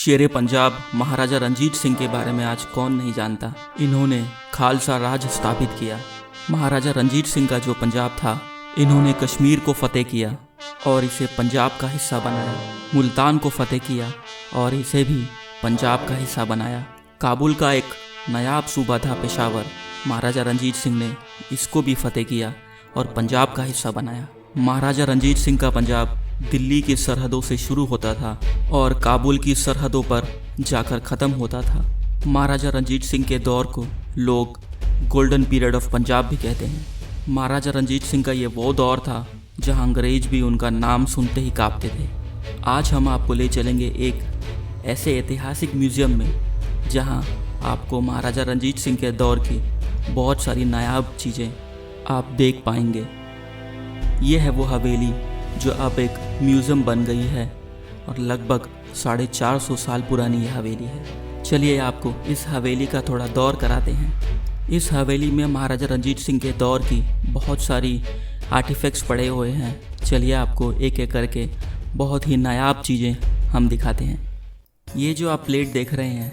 शेरे पंजाब महाराजा रंजीत सिंह के बारे में आज कौन नहीं जानता। इन्होंने खालसा राज स्थापित किया। महाराजा रंजीत सिंह का जो पंजाब था, इन्होंने कश्मीर को फतेह किया और इसे पंजाब का हिस्सा बनाया। मुल्तान को फतेह किया और इसे भी पंजाब का हिस्सा बनाया। काबुल का एक नायाब सूबा था पेशावर, महाराजा रंजीत सिंह ने इसको भी फतेह किया और पंजाब का हिस्सा बनाया। महाराजा रंजीत सिंह का पंजाब दिल्ली की सरहदों से शुरू होता था और काबुल की सरहदों पर जाकर ख़त्म होता था। महाराजा रंजीत सिंह के दौर को लोग गोल्डन पीरियड ऑफ पंजाब भी कहते हैं। महाराजा रंजीत सिंह का ये वो दौर था जहां अंग्रेज भी उनका नाम सुनते ही कांपते थे। आज हम आपको ले चलेंगे एक ऐसे ऐतिहासिक म्यूज़ियम में जहां आपको महाराजा रंजीत सिंह के दौर की बहुत सारी नायाब चीज़ें आप देख पाएंगे। ये है वो हवेली जो अब एक म्यूज़ियम बन गई है और लगभग 450 साल पुरानी यह हवेली है। चलिए आपको इस हवेली का थोड़ा दौर कराते हैं। इस हवेली में महाराजा रंजीत सिंह के दौर की बहुत सारी आर्टिफैक्ट्स पड़े हुए हैं। चलिए आपको एक एक करके बहुत ही नायाब चीज़ें हम दिखाते हैं। ये जो आप प्लेट देख रहे हैं,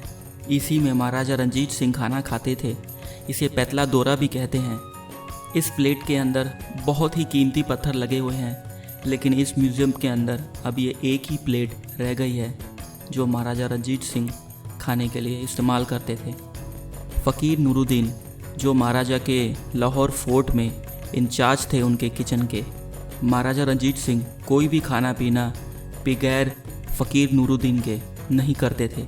इसी में महाराजा रंजीत सिंह खाना खाते थे। इसे पैतला दोरा भी कहते हैं। इस प्लेट के अंदर बहुत ही कीमती पत्थर लगे हुए हैं, लेकिन इस म्यूज़ियम के अंदर अब ये एक ही प्लेट रह गई है जो महाराजा रंजीत सिंह खाने के लिए इस्तेमाल करते थे। फ़कीर नूरुद्दीन जो महाराजा के लाहौर फोर्ट में इंचार्ज थे उनके किचन के, महाराजा रंजीत सिंह कोई भी खाना पीना बगैर फ़कीर नूरुद्दीन के नहीं करते थे।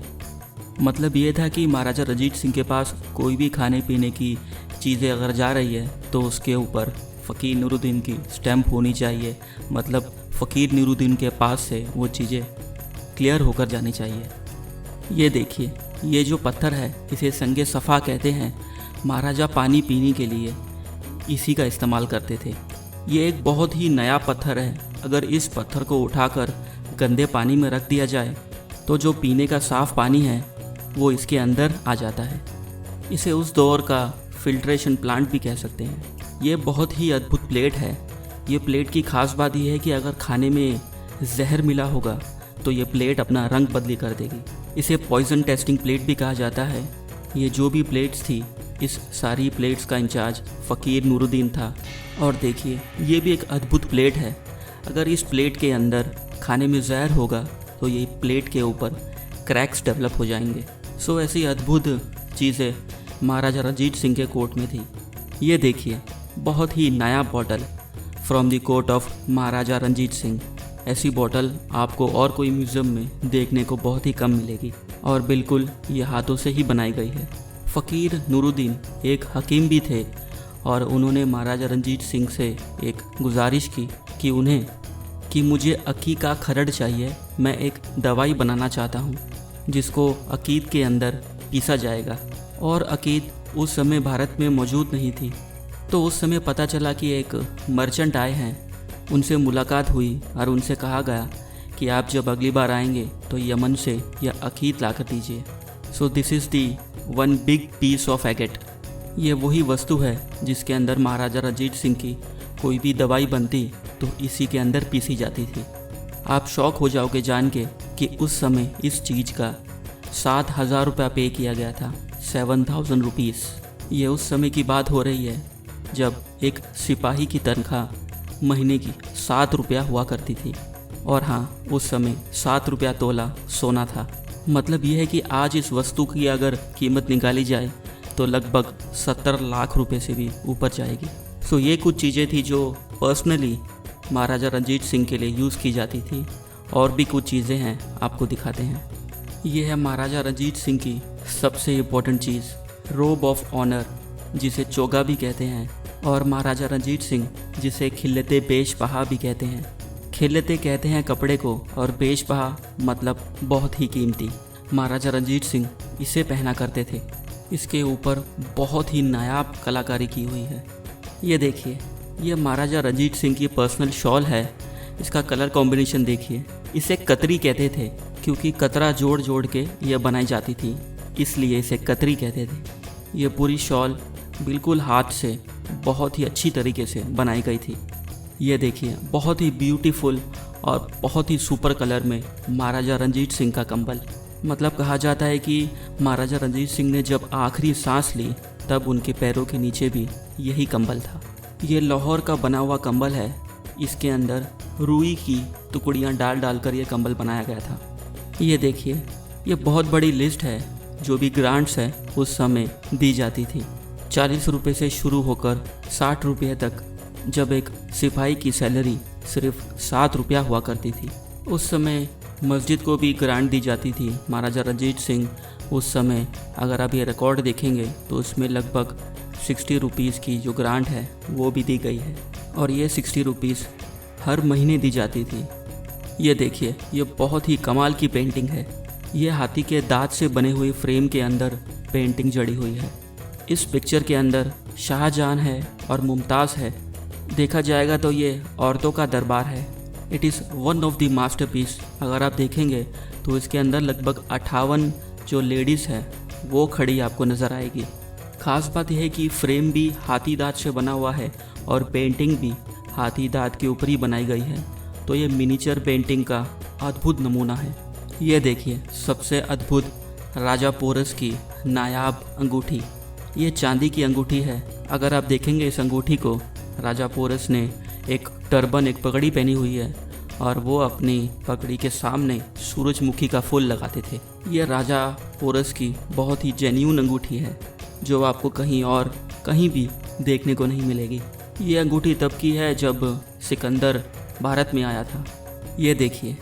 मतलब ये था कि महाराजा रंजीत सिंह के पास कोई भी खाने पीने की चीज़ें अगर जा रही है तो उसके ऊपर फ़कीर नूरुद्दीन की स्टैम्प होनी चाहिए। मतलब फ़कीर नूरुद्दीन के पास से वो चीज़ें क्लियर होकर जानी चाहिए। ये देखिए, ये जो पत्थर है इसे संगे सफ़ा कहते हैं। महाराजा पानी पीने के लिए इसी का इस्तेमाल करते थे। ये एक बहुत ही नया पत्थर है। अगर इस पत्थर को उठाकर गंदे पानी में रख दिया जाए तो जो पीने का साफ़ पानी है वो इसके अंदर आ जाता है। इसे उस दौर का फिल्ट्रेशन प्लांट भी कह सकते हैं। ये बहुत ही अद्भुत प्लेट है। ये प्लेट की खास बात यह है कि अगर खाने में जहर मिला होगा तो ये प्लेट अपना रंग बदली कर देगी। इसे पॉइजन टेस्टिंग प्लेट भी कहा जाता है। ये जो भी प्लेट्स थी, इस सारी प्लेट्स का इंचार्ज फ़कीर नूरुद्दीन था। और देखिए, ये भी एक अद्भुत प्लेट है। अगर इस प्लेट के अंदर खाने में जहर होगा तो ये प्लेट के ऊपर क्रैक्स डेवलप हो जाएंगे। सो ऐसी अद्भुत चीज़ें महाराजा रंजीत सिंह के कोर्ट में थी। ये देखिए, बहुत ही नया bottle from the court of Maharaja Ranjit Singh. ऐसी बॉटल आपको और कोई म्यूज़ियम में देखने को बहुत ही कम मिलेगी और बिल्कुल ये हाथों से ही बनाई गई है। फ़कीर नूरुद्दीन एक हकीम भी थे और उन्होंने महाराजा रंजीत सिंह से एक गुजारिश की कि मुझे अकी का खरड़ चाहिए। मैं एक दवाई बनाना चाहता हूँ जिसको अकीद के अंदर पीसा जाएगा। और अकीद उस समय भारत में मौजूद नहीं थी। तो उस समय पता चला कि एक मर्चेंट आए हैं। उनसे मुलाकात हुई और उनसे कहा गया कि आप जब अगली बार आएंगे तो यमन से यह अकीद ला कर दीजिए। So this is the one big piece of agate. ये वही वस्तु है जिसके अंदर महाराजा रंजीत सिंह की कोई भी दवाई बनती तो इसी के अंदर पीसी जाती थी। आप शौक हो जाओगे जान के कि उस समय इस चीज़ का 7,000 रुपया पे किया गया था। 7,000 रुपीज़। ये उस समय की बात हो रही है जब एक सिपाही की तनख्वाह महीने की 7 रुपया हुआ करती थी। और हाँ, उस समय 7 रुपया तोला सोना था। मतलब ये है कि आज इस वस्तु की अगर कीमत निकाली जाए तो लगभग 70 लाख रुपए से भी ऊपर जाएगी। सो ये कुछ चीज़ें थी जो पर्सनली महाराजा रंजीत सिंह के लिए यूज़ की जाती थी। और भी कुछ चीज़ें हैं, आपको दिखाते हैं। ये है महाराजा रंजीत सिंह की सबसे important cheese, robe of honour, जिसे चोगा भी कहते हैं। और महाराजा रंजीत सिंह जिसे खिल्लते बेशबहा भी कहते हैं। खिल्लते कहते हैं कपड़े को और बेशबहा मतलब बहुत ही कीमती। महाराजा रंजीत सिंह इसे पहना करते थे। इसके ऊपर बहुत ही नायाब कलाकारी की हुई है। ये देखिए, ये महाराजा रंजीत सिंह की पर्सनल शॉल है। इसका कलर कॉम्बिनेशन देखिए। इसे कतरी कहते थे क्योंकि कतरा जोड़ जोड़ के यह बनाई जाती थी, इसलिए इसे कतरी कहते थे। ये पूरी शॉल बिल्कुल हाथ से बहुत ही अच्छी तरीके से बनाई गई थी। ये देखिए, बहुत ही ब्यूटीफुल और बहुत ही सुपर कलर में महाराजा रंजीत सिंह का कंबल। मतलब कहा जाता है कि महाराजा रणजीत सिंह ने जब आखिरी सांस ली तब उनके पैरों के नीचे भी यही कंबल था। ये लाहौर का बना हुआ कंबल है। इसके अंदर रुई की टुकड़ियाँ डाल डाल कर ये कंबल बनाया गया था। ये देखिए, ये बहुत बड़ी लिस्ट है जो भी ग्रांट्स है उस समय दी जाती थी। 40 रुपये से शुरू होकर 60 रुपये तक, जब एक सिपाही की सैलरी सिर्फ 7 रुपया हुआ करती थी। उस समय मस्जिद को भी ग्रांट दी जाती थी। महाराजा रणजीत सिंह उस समय, अगर आप ये रिकॉर्ड देखेंगे तो उसमें लगभग 60 रुपीज़ की जो ग्रांट है वो भी दी गई है, और ये 60 रुपीज़ हर महीने दी जाती थी। ये देखिए, ये बहुत ही कमाल की पेंटिंग है। ये हाथी के दांत से बने हुए फ्रेम के अंदर पेंटिंग जड़ी हुई है। इस पिक्चर के अंदर शाहजहां है और मुमताज़ है। देखा जाएगा तो ये औरतों का दरबार है। It is one of the masterpiece. अगर आप देखेंगे तो इसके अंदर लगभग 58 जो लेडीज़ है वो खड़ी आपको नज़र आएगी। ख़ास बात यह है कि फ्रेम भी हाथी दांत से बना हुआ है और पेंटिंग भी हाथी दांत के ऊपर ही बनाई गई है। तो ये मिनीचर पेंटिंग का अद्भुत नमूना है। ये देखिए, सबसे अद्भुत राजा पोरस की नायाब अंगूठी। ये चांदी की अंगूठी है। अगर आप देखेंगे इस अंगूठी को, राजा पोरस ने एक टर्बन, एक पगड़ी पहनी हुई है और वो अपनी पगड़ी के सामने सूरजमुखी का फूल लगाते थे। ये राजा पोरस की बहुत ही जेन्यून अंगूठी है जो आपको कहीं और कहीं भी देखने को नहीं मिलेगी। ये अंगूठी तब की है जब सिकंदर भारत में आया था। ये देखिए,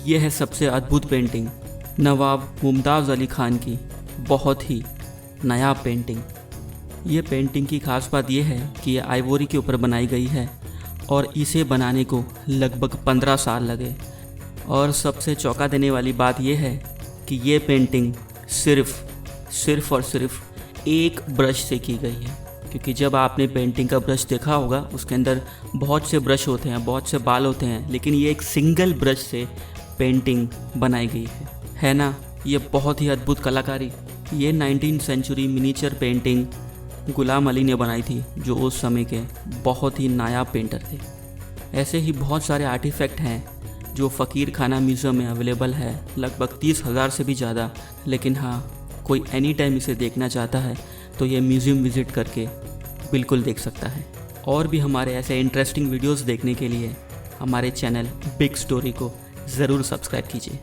ये है सबसे अद्भुत पेंटिंग, नवाब मुमताज़ अली खान की बहुत ही नायाब पेंटिंग। ये पेंटिंग की खास बात यह है कि ये आइवोरी के ऊपर बनाई गई है और इसे बनाने को लगभग 15 साल लगे। और सबसे चौंका देने वाली बात यह है कि ये पेंटिंग सिर्फ और सिर्फ एक ब्रश से की गई है। क्योंकि जब आपने पेंटिंग का ब्रश देखा होगा, उसके अंदर बहुत से ब्रश होते हैं, बहुत से बाल होते हैं, लेकिन ये एक सिंगल ब्रश से पेंटिंग बनाई गई है ना। ये बहुत ही अद्भुत कलाकारी। ये 19वीं century miniature painting Ghulam Ali ने बनाई थी, जो उस समय के बहुत ही नायाब पेंटर थे। ऐसे ही बहुत सारे आर्टिफैक्ट हैं जो फ़कीर खाना म्यूज़ियम में अवेलेबल है, लगभग 30,000 से भी ज़्यादा। लेकिन हाँ, कोई एनी टाइम इसे देखना चाहता है तो ये म्यूज़ियम विज़िट करके बिल्कुल देख सकता है। और भी हमारे ऐसे इंटरेस्टिंग वीडियोस देखने के लिए हमारे चैनल बिग स्टोरी को ज़रूर सब्सक्राइब कीजिए।